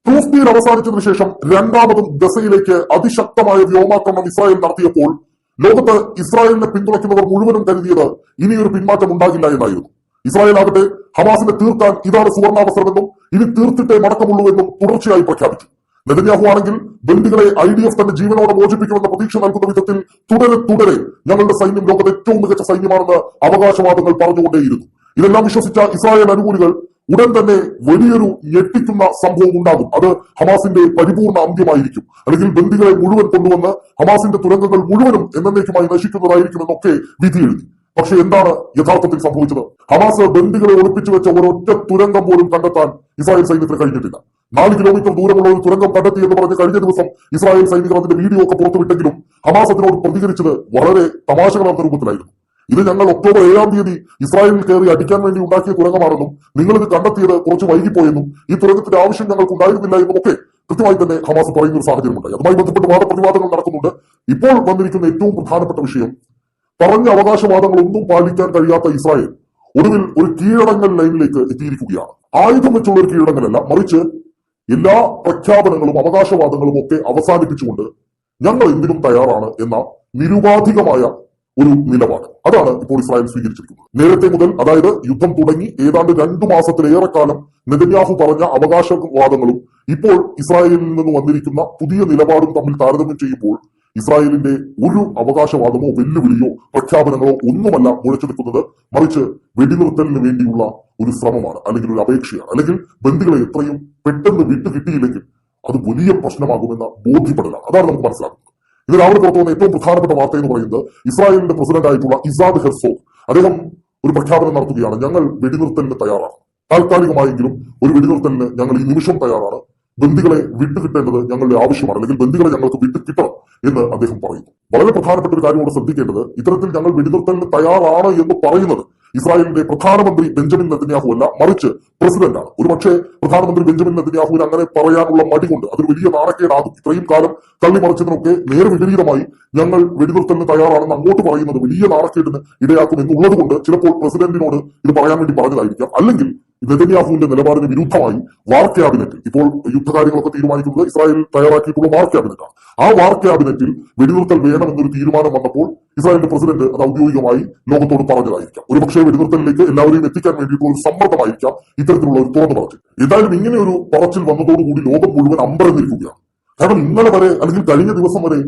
Truce deal അവസാനിച്ചതിനു ശേഷം രണ്ടാമതും ഗസയിലേക്ക് അതിശക്തമായ വ്യോമാക്രമണം ഇസ്രായേൽ നടത്തിയപ്പോൾ ലോകത്ത് ഇസ്രായേലിനെ പിന്തുണയ്ക്കുന്നവർ മുഴുവനും കരുതിയത് ഇനിയൊരു പിന്മാറ്റം ഉണ്ടാകില്ല എന്നായിരുന്നു. ഇസ്രായേൽ ആകട്ടെ ഹമാസിനെ തീർക്കാൻ ഇതാണ് സുവർണാവസരമെന്നും ഇനി തീർത്തിട്ടേ മടക്കമുള്ളൂ എന്നും തുടർച്ചയായി പ്രഖ്യാപിച്ചു. നെതന്യാഹു ആണെങ്കിൽ ബന്ദികളെ IDF തന്റെ ജീവനോടെ മോചിപ്പിക്കുമെന്ന പ്രതീക്ഷ നൽകുന്ന വിധത്തിൽ തുടരെ ഞങ്ങളുടെ സൈന്യം ലോകത്തെ ഏറ്റവും മികച്ച സൈന്യമാണെന്ന് അവകാശവാദങ്ങൾ പറഞ്ഞുകൊണ്ടേയിരുന്നു. ഇതെല്ലാം വിശ്വസിച്ച ഇസ്രായേൽ അനുകൂലികൾ ഉടൻ തന്നെ വലിയൊരു ഞെട്ടിക്കുന്ന സംഭവം ഉണ്ടാകും. അത് ഹമാസിന്റെ പരിപൂർണ അന്ത്യമായിരിക്കും, അല്ലെങ്കിൽ ബന്ദികളെ മുഴുവൻ കൊണ്ടുവന്ന് ഹമാസിന്റെ തുരങ്കങ്ങൾ മുഴുവനും എന്നേക്കുമായി നശിക്കുന്നതായിരിക്കുമെന്നൊക്കെ വിധി എഴുതി. പക്ഷെ എന്താണ് യഥാർത്ഥത്തിൽ സംഭവിച്ചത്? ഹമാസ് ബന്ദികളെ ഒളിപ്പിച്ചു വെച്ച ഒരൊറ്റ തുരങ്കം പോലും കണ്ടെത്താൻ ഇസ്രായേൽ സൈന്യത്തിന് കഴിഞ്ഞിട്ടില്ല. 4 കിലോമീറ്റർ ദൂരമുള്ള ഒരു തുരങ്കം കണ്ടെത്തി എന്ന് പറഞ്ഞ് കഴിഞ്ഞ ദിവസം ഇസ്രായേൽ സൈനികർ അതിന്റെ വീഡിയോ ഒക്കെ പുറത്തുവിട്ടെങ്കിലും ഹമാസ് അതിനോട് പ്രതികരിച്ചത് വളരെ തമാശകളാർന്ന രൂപത്തിലായിരുന്നു. ഇത് ഞങ്ങൾ ഒക്ടോബർ 7-ാം തീയതി ഇസ്രായേലിൽ കയറി അടിക്കാൻ വേണ്ടി ഉണ്ടാക്കിയ തുരങ്കമാണെന്നും നിങ്ങളിത് കണ്ടെത്തിയത് കുറച്ച് വൈകിപ്പോയെന്നും ഈ തുരങ്കത്തിന്റെ ആവശ്യം ഞങ്ങൾക്ക് ഉണ്ടായിരുന്നില്ല എന്നും ഒക്കെ കൃത്യമായി തന്നെ ഹമാസ് പറയുന്ന ഒരു സാഹചര്യമുണ്ടായി. അതുമായി ബന്ധപ്പെട്ട് വാദപ്രതിവാദങ്ങൾ നടക്കുന്നുണ്ട്. ഇപ്പോൾ വന്നിരിക്കുന്ന ഏറ്റവും പ്രധാനപ്പെട്ട വിഷയം, പറഞ്ഞ അവകാശവാദങ്ങളൊന്നും പാലിക്കാൻ കഴിയാത്ത ഇസ്രായേൽ ഒടുവിൽ ഒരു കീഴടങ്ങൽ ലൈനിലേക്ക് എത്തിയിരിക്കുകയാണ്. ആയുധം വെച്ചുള്ള ഒരു കീഴടങ്ങലല്ല, മറിച്ച് എല്ലാ പ്രഖ്യാപനങ്ങളും അവകാശവാദങ്ങളും ഒക്കെ അവസാനിപ്പിച്ചുകൊണ്ട് ഞങ്ങൾ എന്തിനും തയ്യാറാണ് എന്ന നിരുപാധികമായ ഒരു നിലപാട്, അതാണ് ഇപ്പോൾ ഇസ്രായേൽ സ്വീകരിച്ചിരിക്കുന്നത്. നേരത്തെ മുതൽ, അതായത് യുദ്ധം തുടങ്ങി ഏതാണ്ട് 2 മാസത്തിലേറെ കാലം നെതന്യാഹു പറഞ്ഞ അവകാശവാദങ്ങളും ഇപ്പോൾ ഇസ്രായേലിൽ നിന്ന് വന്നിരിക്കുന്ന പുതിയ നിലപാടും തമ്മിൽ താരതമ്യം ചെയ്യുമ്പോൾ ഇസ്രായേലിന്റെ ഒരു അവകാശവാദമോ വെല്ലുവിളിയോ പ്രഖ്യാപനങ്ങളോ ഒന്നുമല്ല മുഴച്ചെടുക്കുന്നത്, മറിച്ച് വെടിനിർത്തലിന് വേണ്ടിയുള്ള ഒരു ശ്രമമാണ്, അല്ലെങ്കിൽ ഒരു അപേക്ഷയാണ്, അല്ലെങ്കിൽ ബന്ദികളെ എത്രയും പെട്ടെന്ന് വിട്ടുകിട്ടിയില്ലെങ്കിൽ അത് വലിയ പ്രശ്നമാകുമെന്ന ബോധ്യപ്പെടലാണ്. അതാണ് നമുക്ക് മനസ്സിലാക്കുന്നത്. ഇത് രാവിലെ പുറത്തു വന്ന ഏറ്റവും പ്രധാനപ്പെട്ട വാർത്ത എന്ന് പറയുന്നത് ഇസ്രായേലിന്റെ പ്രസിഡന്റ് ആയിട്ടുള്ള ഇസാദ് ഹെർസോഗ് അദ്ദേഹം ഒരു പ്രഖ്യാപനം നടത്തുകയാണ്. ഞങ്ങൾ വെടിനിർത്തലിന് തയ്യാറാണ്, താൽക്കാലികമായെങ്കിലും ഒരു വെടിനിർത്തലിന് ഞങ്ങൾ ഈ നിമിഷം തയ്യാറാണ്, ബന്ദികളെ വിട്ടുകിട്ടേണ്ടത് ഞങ്ങളുടെ ആവശ്യമാണ്, അല്ലെങ്കിൽ ബന്ദികളെ ഞങ്ങൾക്ക് വിട്ടുകിട്ടണം എന്ന് അദ്ദേഹം പറയുന്നു. വളരെ പ്രധാനപ്പെട്ട ഒരു കാര്യം കൂടെ ശ്രദ്ധിക്കേണ്ടത്, ഇത്തരത്തിൽ ഞങ്ങൾ വെടിനിർത്തലിന് തയ്യാറാണ് എന്ന് പറയുന്നത് ഇസ്രായേലിന്റെ പ്രധാനമന്ത്രി ബെഞ്ചമിൻ നെതന്യാഹു അല്ല, മറിച്ച് പ്രസിഡന്റാണ്. ഒരുപക്ഷെ പ്രധാനമന്ത്രി ബെഞ്ചമിൻ നെതന്യാഹുവിന് അങ്ങനെ പറയാനുള്ള മടി കൊണ്ട് അതൊരു വലിയ നാണക്കേടാകും. ഇത്രയും കാലം തള്ളിമറിച്ചതിനൊക്കെ നേരെ വിപരീതമായി ഞങ്ങൾ വെടിനിർത്തലിന് തയ്യാറാണെന്ന് അങ്ങോട്ട് പറയുന്നത് വലിയ നാണക്കേടിന് ഇടയാക്കും എന്നുള്ളത് കൊണ്ട് ചിലപ്പോൾ പ്രസിഡന്റിനോട് ഇത് പറയാൻ വേണ്ടി പറഞ്ഞതായിരിക്കാം. അല്ലെങ്കിൽ നെതന്യാഹുവിന്റെ നിലപാടിന് വിരുദ്ധമായി വാർ ക്യാബിനറ്റിൽ, ഇപ്പോൾ യുദ്ധകാര്യങ്ങളൊക്കെ തീരുമാനിക്കുന്നത് ഇസ്രായേൽ തയ്യാറാക്കിയിട്ടുള്ള വാർ ക്യാബിനറ്റാണ്. ആ വാർ ക്യാബിനറ്റിൽ വെടിനിർത്തൽ വേണമെന്നൊരു തീരുമാനം വന്നപ്പോൾ ഇസ്രായേലിന്റെ പ്രസിഡന്റ് അത് ഔദ്യോഗികമായി ലോകത്തോട് പറഞ്ഞതായിരിക്കാം. ഒരുപക്ഷെ വെടിനിർത്തലിലേക്ക് എല്ലാവരെയും എത്തിക്കാൻ വേണ്ടിയിട്ടുള്ള ഒരു സമ്മർദ്ദമായിരിക്കാം ഇത്തരത്തിലുള്ള ഒരു തുറന്നു പറച്ചിൽ. എന്തായാലും ഇങ്ങനെ ഒരു പറച്ചിൽ വന്നതോടുകൂടി ലോകം മുഴുവൻ അമ്പരന്നിരിക്കുകയാണ്. കാരണം ഇന്നലെ വരെ, അല്ലെങ്കിൽ കഴിഞ്ഞ ദിവസം വരെ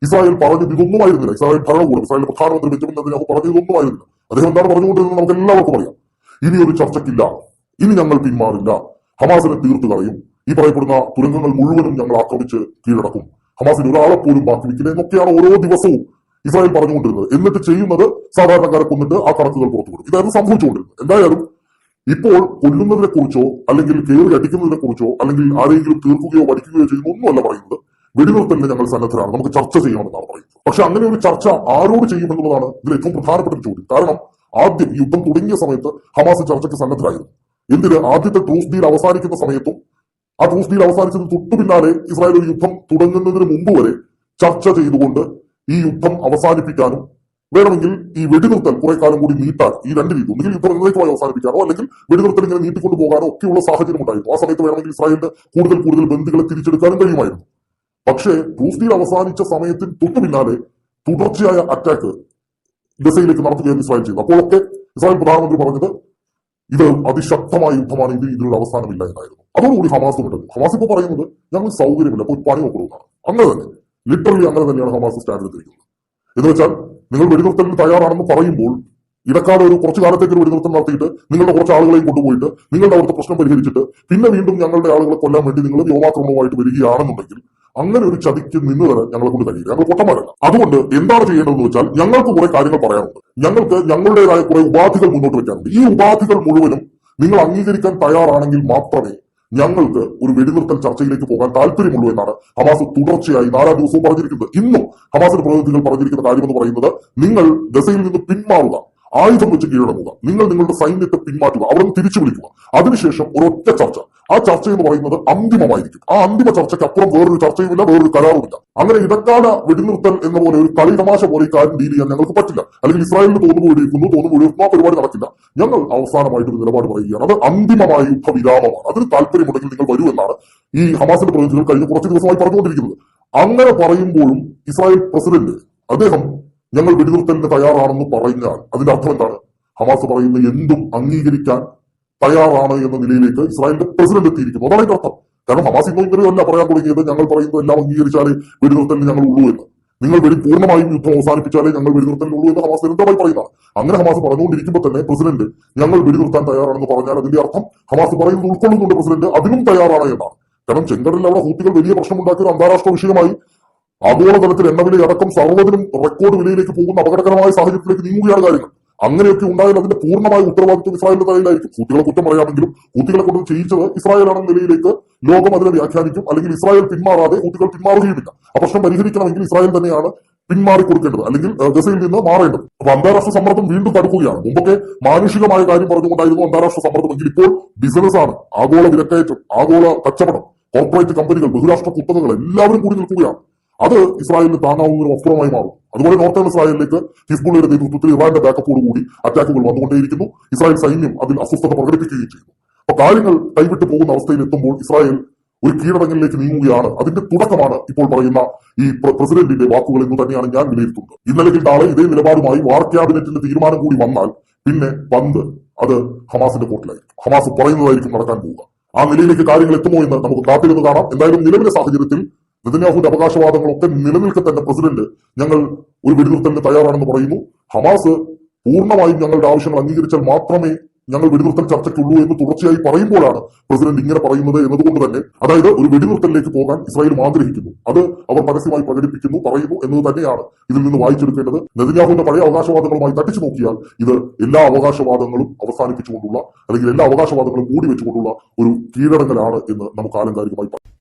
ഇസ്രായേൽ പറഞ്ഞത് ഇതൊന്നുമായിരുന്നില്ല. ഇസ്രായേൽ ഭരണകൂടം, ഇസ്രായേലിന്റെ പ്രധാനമന്ത്രി ബെഞ്ചമിൻ നെതന്യാഹു പറഞ്ഞത് ഇതൊന്നുമായിരുന്നില്ല. അദ്ദേഹം എന്താണ് പറഞ്ഞുകൊണ്ടിരുന്നത് നമുക്ക് എല്ലാവർക്കും അറിയാം. ഇനി ഒരു ചർച്ചയ്ക്കില്ല, ഇനി ഞങ്ങൾ പിന്മാറില്ല, ഹമാസിനെ തീർത്തു കളയും, ഈ പറയപ്പെടുന്ന തുരങ്കങ്ങൾ മുഴുവനും ഞങ്ങൾ ആക്രമിച്ച് കീഴടക്കും, ഹമാസിന് ഒരാളെ പോലും ബാക്കി വെക്കില്ല എന്നൊക്കെയാണ് ഓരോ ദിവസവും ഇസ്രായേൽ പറഞ്ഞുകൊണ്ടിരുന്നത്. എന്നിട്ട് ചെയ്യുന്നത് സാധാരണക്കാരെ കൊന്നിട്ട് ആ കണക്കുകൾ പുറത്തുവിടും. ഇതായിരുന്നു സംഭവിച്ചുകൊണ്ടിരുന്നത്. എന്തായാലും ഇപ്പോൾ കൊല്ലുന്നതിനെ കുറിച്ചോ അല്ലെങ്കിൽ കയറി അടിക്കുന്നതിനെ കുറിച്ചോ അല്ലെങ്കിൽ ആരെങ്കിലും തീർക്കുകയോ പഠിക്കുകയോ ചെയ്യുന്ന ഒന്നുമല്ല പറയുന്നത്. വെടിനിർത്തലിന് ഞങ്ങൾ സന്നദ്ധരാണ്, നമുക്ക് ചർച്ച ചെയ്യണമെന്നാണ് പറയുന്നത്. പക്ഷെ അങ്ങനെ ഒരു ചർച്ച ആരോട് ചെയ്യുമെന്നുള്ളതാണ് ഇതിൽ ഏറ്റവും പ്രധാനപ്പെട്ട ഒരു ചോദ്യം. കാരണം ആദ്യം യുദ്ധം തുടങ്ങിയ സമയത്ത് ഹമാസ് ചർച്ചയ്ക്ക് സന്നദ്ധരായിരുന്നു. എന്തിന്? ആദ്യത്തെ ട്രൂസ് ഡീൽ അവസാനിക്കുന്ന സമയത്തും ആ ട്രൂസ് ഡീൽ അവസാനിച്ചത് തൊട്ടു പിന്നാലെ ഇസ്രായേൽ ഒരു യുദ്ധം തുടങ്ങുന്നതിന് മുമ്പ് വരെ ചർച്ച ചെയ്തുകൊണ്ട് ഈ യുദ്ധം അവസാനിപ്പിക്കാനും വേണമെങ്കിൽ ഈ വെടിനിർത്തൽ കുറെ കാലം കൂടി നീട്ടാൻ, ഈ രണ്ട് രീതി, ഒന്നുകിൽ യുദ്ധം എന്നേക്കുമായി അവസാനിപ്പിക്കാനോ അല്ലെങ്കിൽ വെടിനിർത്തൽ ഇങ്ങനെ നീട്ടിക്കൊണ്ടു പോകാനോ ഒക്കെയുള്ള സാഹചര്യം ഉണ്ടായിരുന്നു. ആ സമയത്ത് വേണമെങ്കിൽ ഇസ്രായേലിന്റെ കൂടുതൽ ബന്ദികളെ തിരിച്ചെടുക്കാനും കഴിയുമായിരുന്നു. പക്ഷേ ട്രൂസ് ഡീൽ അവസാനിച്ച സമയത്തിന് തൊട്ടു പിന്നാലെ തുടർച്ചയായ അറ്റാക്ക് ഗസയിലേക്ക് നടത്തുകയായിരുന്നു ഇസ്രായേൽ ചെയ്തു. അപ്പോഴൊക്കെ ഇസ്രായേൽ പ്രധാനമന്ത്രി പറഞ്ഞത് ഇത് അതിശക്തമായ യുദ്ധമാണ്, ഇതിനൊരു അവസാനമില്ല എന്നായിരുന്നു. അതോടുകൂടി ഹമാസും ഇട്ടത്. ഹമാസ് ഇപ്പോൾ പറയുന്നത് ഞങ്ങൾ സൗകര്യമില്ല, അപ്പോൾ പണി നോക്കണമെന്നാണ്. അങ്ങനെ തന്നെ ലിറ്ററലി അങ്ങനെ തന്നെയാണ് ഹമാസ് സ്റ്റാൻഡ് എടുത്തിരിക്കുന്നത്. എന്ന് വെച്ചാൽ നിങ്ങൾ വെടിനിർത്തലിന് തയ്യാറാണെന്ന് പറയുമ്പോൾ ഇടക്കാലം ഒരു കുറച്ചു കാലത്തേക്ക് ഒരു വെടിനിർത്തൽ നടത്തിയിട്ട് നിങ്ങളുടെ കുറച്ച് ആളുകളെയും കൊണ്ടുപോയിട്ട് നിങ്ങളുടെ അവിടുത്തെ പ്രശ്നം പരിഹരിച്ചിട്ട് പിന്നെ വീണ്ടും ഞങ്ങളുടെ ആളുകളെ കൊല്ലാൻ വേണ്ടി നിങ്ങൾ വ്യോമാക്രമണവുമായിട്ട് വരികയാണെന്നുണ്ടെങ്കിൽ അങ്ങനെ ഒരു ചതിക്ക് നിന്ന് തരാൻ ഞങ്ങളെ കൊണ്ട് കഴിയില്ല. ഞങ്ങൾ പൊട്ടന്മാരല്ല. അതുകൊണ്ട് എന്താണ് ചെയ്യേണ്ടതെന്ന് വെച്ചാൽ ഞങ്ങൾക്ക് കുറെ കാര്യങ്ങൾ പറയാനുണ്ട്. ഞങ്ങൾക്ക് ഞങ്ങളുടേതായ കുറെ ഉപാധികൾ മുന്നോട്ട് വെക്കാനുണ്ട്. ഈ ഉപാധികൾ മുഴുവനും നിങ്ങൾ അംഗീകരിക്കാൻ തയ്യാറാണെങ്കിൽ മാത്രമേ ഞങ്ങൾക്ക് ഒരു വെടിനിർത്തൽ ചർച്ചയിലേക്ക് പോകാൻ താല്പര്യമുള്ളൂ എന്നാണ് ഹമാസ് തുടർച്ചയായി 4 ദിവസവും പറഞ്ഞിരിക്കുന്നത്. ഇന്നും ഹമാസിന്റെ പ്രതിനിധികൾ പറഞ്ഞിരിക്കുന്ന കാര്യമെന്ന് പറയുന്നത് നിങ്ങൾ ഗസയിൽ നിന്ന് പിന്മാറുക, ആയുധം വെച്ച് കീഴടങ്ങുക, നിങ്ങൾ നിങ്ങളുടെ സൈന്യത്തെ പിന്മാറ്റുക, അവിടെ നിന്ന് തിരിച്ചു വിളിക്കുക, അതിനുശേഷം ഒരൊറ്റ ചർച്ച, ആ ചർച്ച എന്ന് പറയുന്നത് അന്തിമമായിരിക്കും. ആ അന്തിമ ചർച്ചയ്ക്ക് അപ്പുറം വേറൊരു ചർച്ചയുമില്ല, വേറൊരു കരാറുമില്ല. അങ്ങനെ ഇടക്കാല വെടിനിർത്തൽ എന്ന പോലെ ഒരു കളി തമാശ പോലെ ഈ കാര്യം ഡീൽ ചെയ്യാൻ ഞങ്ങൾക്ക് പറ്റില്ല. അല്ലെങ്കിൽ ഇസ്രായേലിന് തോന്നുമ്പോൾ വെടിവെക്കുന്നു ആ പരിപാടി നടക്കില്ല. ഞങ്ങൾ അവസാനമായിട്ട് ഒരു നിലപാട് പറയുകയാണ്. അത് അന്തിമമായ യുദ്ധവിരാമമാണ്. അതിന് താല്പര്യമുണ്ടെങ്കിൽ നിങ്ങൾ വരൂ എന്നാണ് ഈ ഹമാസിന്റെ പ്രതിനിധികൾ കഴിഞ്ഞ കുറച്ച് ദിവസമായി പറഞ്ഞുകൊണ്ടിരിക്കുന്നത്. അങ്ങനെ പറയുമ്പോഴും ഇസ്രായേൽ പ്രസിഡന്റ് അദ്ദേഹം ഞങ്ങൾ വെടിനിർത്തലിന് തയ്യാറാണെന്ന് പറഞ്ഞാൽ അതിന്റെ അർത്ഥം എന്താണ്? ഹമാസ് പറയുന്ന എന്തും അംഗീകരിക്കാൻ തയ്യാറാണ് എന്ന നിലയിലേക്ക് ഇസ്രായേലിന്റെ പ്രസിഡന്റ് എത്തിയിരിക്കുന്നു. അതാണ് അതിന്റെ അർത്ഥം. കാരണം ഹമാസ് ഇന്നോ അല്ല പറയാൻ തുടങ്ങിയത് ഞങ്ങൾ പറയുന്നത് എല്ലാം അംഗീകരിച്ചാലേ വെടിനിർത്തലിന് ഞങ്ങൾ ഉള്ളൂ എന്ന്. നിങ്ങൾ പൂർണ്ണമായും യുദ്ധം അവസാനിപ്പിച്ചാലേ ഞങ്ങൾ വെടിനിർത്തലിനുള്ളൂ എന്ന് ഹമാസ് നിരന്തരമായി പറയുന്നതാണ്. അങ്ങനെ ഹമാസ് പറഞ്ഞുകൊണ്ടിരിക്കുമ്പോൾ തന്നെ പ്രസിഡന്റ് ഞങ്ങൾ വെടിനിർത്താൻ തയ്യാറാണെന്ന് പറഞ്ഞാൽ അതിന്റെ അർത്ഥം ഹമാസ് പറയുന്നത് ഉൾക്കൊള്ളുന്നുണ്ട് പ്രസിഡന്റ്, അതിനും തയ്യാറാണ് എന്നാണ്. കാരണം ചെങ്കടലിൽ അവിടെ ഹൂത്തികൾ വലിയ പ്രശ്നമുണ്ടാക്കിയ ഒരു അന്താരാഷ്ട്ര വിഷയമായി ആഗോളതലത്തിൽ എണ്ണവില അടക്കം സർവ്വതിനും റെക്കോർഡ് വിലയിലേക്ക് പോകുന്ന അപകടകരമായ സാഹചര്യത്തിലേക്ക് നീങ്ങുകയാണ് കാര്യങ്ങൾ. അങ്ങനെയൊക്കെ ഉണ്ടായാൽ അതിന്റെ പൂർണ്ണമായ ഉത്തരവാദിത്വം ഇസ്രായേലിന്റെ തലയിലായിരിക്കും. ഹൂത്തികളെ കുറ്റം പറയാമെങ്കിലും ഹൂത്തികളെ കൊണ്ട് ചെയ്യിച്ചത് ഇസ്രായേലാണെന്ന നിലയിലേക്ക് ലോകം അതിനെ വ്യാഖ്യാനിക്കും. അല്ലെങ്കിൽ ഇസ്രായേൽ പിന്മാറാതെ ഹൂത്തികൾ പിന്മാറുകയുമില്ല. ആ പ്രശ്നം പരിഹരിക്കണമെങ്കിൽ ഇസ്രായേൽ തന്നെയാണ് പിന്മാറിക്കൊടുക്കേണ്ടത്, അല്ലെങ്കിൽ ഗസയിൽ നിന്ന് മാറേണ്ടത്. അപ്പൊ അന്താരാഷ്ട്ര സമ്മർദ്ദം വീണ്ടും തടുക്കുകയാണ്. മുമ്പൊക്കെ മാനുഷികമായ കാര്യം പറഞ്ഞുകൊണ്ടായിരുന്നു അന്താരാഷ്ട്ര സമ്മർദ്ദമെങ്കിൽ ഇപ്പോൾ ബിസിനസ്സാണ്, ആഗോള വിലക്കയറ്റം, ആഗോള കച്ചവടം, കോർപ്പറേറ്റ് കമ്പനികൾ, ബഹുരാഷ്ട്ര കുത്തകകൾ എല്ലാവരും കൂടി നിൽക്കുകയാണ്. അത് ഇസ്രായേലിന് താങ്ങാവുന്ന ഒരു വസ്ത്രമായി മാറും. അതുപോലെ നോർത്തേൺ ഇസ്രായേലിലേക്ക് ഹിസ്ബുള്ളയുടെ നേതൃത്വത്തിൽ ഇറാന്റെ ബാക്കപ്പോടുകൂടി അറ്റാക്കുകൾ വന്നുകൊണ്ടേയിരിക്കുന്നു. ഇസ്രായേൽ സൈന്യം അതിൽ അസ്വസ്ഥത പ്രകടിപ്പിക്കുകയും ചെയ്യുന്നു. അപ്പൊ കാര്യങ്ങൾ കൈവിട്ടു പോകുന്ന അവസ്ഥയിൽ എത്തുമ്പോൾ ഇസ്രായേൽ ഒരു കീഴടങ്ങലിലേക്ക് നീങ്ങുകയാണ്. അതിന്റെ തുടക്കമാണ് ഇപ്പോൾ പറയുന്ന ഈ പ്രസിഡന്റിന്റെ വാക്കുകൾ എന്ന് തന്നെയാണ് ഞാൻ വിലയിരുത്തുന്നത്. ഇന്നല്ലെങ്കിൽ നാളെ ഇതേ നിലപാടുമായി വാർ ക്യാബിനറ്റിന്റെ തീരുമാനം കൂടി വന്നാൽ പിന്നെ പന്ത് അത് ഹമാസിന്റെ കോർട്ടിലായിരിക്കും. ഹമാസ് പറയുന്നതായിരിക്കും നടക്കാൻ പോവുക. ആ നിലയിലേക്ക് കാര്യങ്ങൾ എത്തുമോ എന്ന് നമുക്ക് കാത്തിരുന്ന് കാണാം. എന്തായാലും നിലവിലെ സാഹചര്യത്തിൽ നെതന്യാഹുവിന്റെ അവകാശവാദങ്ങളൊക്കെ നിലനിൽക്കെ തന്നെ പ്രസിഡന്റ് ഞങ്ങൾ ഒരു വെടിനിർത്തലിന് തയ്യാറാണെന്ന് പറയുന്നു. ഹമാസ് പൂർണ്ണമായും ഞങ്ങളുടെ ആവശ്യങ്ങൾ അംഗീകരിച്ചാൽ മാത്രമേ ഞങ്ങൾ വെടിനിർത്തൽ ചർച്ചയ്ക്കുള്ളൂ എന്ന് തുടർച്ചയായി പറയുമ്പോഴാണ് പ്രസിഡന്റ് ഇങ്ങനെ പറയുന്നത് എന്നതുകൊണ്ട് തന്നെ, അതായത് ഒരു വെടിനിർത്തലിലേക്ക് പോകാൻ ഇസ്രായേലും ആഗ്രഹിക്കുന്നു, അത് അവർ പരസ്യമായി പ്രകടിപ്പിക്കുന്നു, പറയുന്നു എന്നത് തന്നെയാണ് ഇതിൽ നിന്ന് വായിച്ചെടുക്കേണ്ടത്. നെതന്യാഹുവിന്റെ പഴയ അവകാശവാദങ്ങളുമായി തട്ടിച്ചു നോക്കിയാൽ ഇത് എല്ലാ അവകാശവാദങ്ങളും അവസാനിപ്പിച്ചുകൊണ്ടുള്ള, അല്ലെങ്കിൽ എല്ലാ അവകാശവാദങ്ങളും മൂടി വെച്ചുകൊണ്ടുള്ള ഒരു കീഴടങ്ങലാണ് എന്ന് നമുക്ക് ആലങ്കാരികമായി പറയാം.